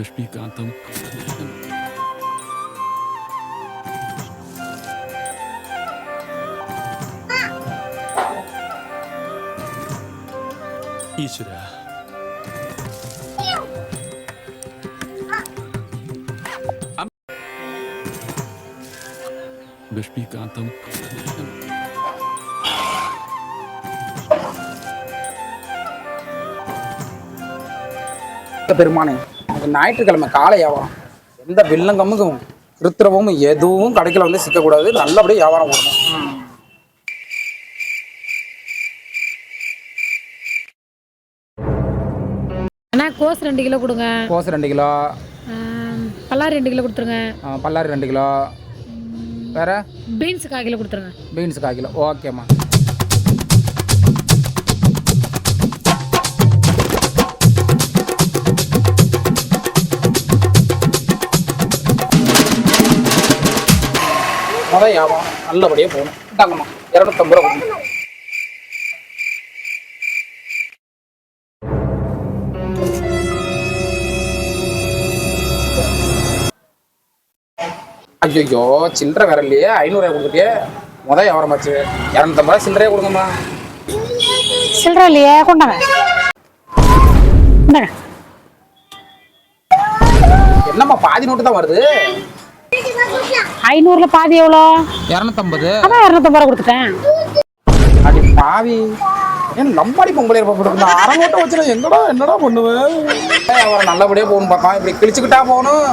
लक्ष्मीकान्तं ईश्वरा लक्ष्मीकान्तं பெருமானே, ஞாயிற்றுக்கிழமை காலை வியாபாரம் எந்த வில்லங்கமும் கிருத்திரமும் எதுவும் கடைக்கில் வந்து சிக்கக்கூடாது. நல்லபடியாக வியாபாரம் ஓடணும். அண்ணா கோஸ் 2 கிலோ கொடுங்க. கோஸ் 2 கிலோ. பல்லாரி 2 கிலோ கொடுத்துருங்க. பல்லாரி 2 கிலோ. வேறு பீன்ஸ் 1/4 கிலோ கொடுத்துருங்க. Beans 1/4 kilo. ஓகேம்மா. முதல் வியாபாரம் நல்லபடியாக போகணும். இந்தாங்கம்மா 250 ரூபா கொடுங்க. ஐயோ சில்லறை வேற இல்லையே, 500 ரூபாய் கொடுத்துட்டே. முதல் வியாபாரம் ஆச்சு. 250 ரூபா சில்லறையே கொடுங்கம்மா. சில்லறை இல்லையே, கொண்டாங்க. என்னம்மா பாதி நோட்டு தான் வருது? 500ல பாதி எவ்வளோ? 250. அதான் 250 ரூபா கொடுத்துட்டேன். அடி பாவி, ஏன் லம்பாடி பொங்கலை போட்டுருந்தா அரை நோட்டை வச்சு என்னடா பண்ணுவேன்? அவரை நல்லபடியாக போகணும் பார்க்கலாம். இப்படி கிழிச்சுக்கிட்டா போகணும்.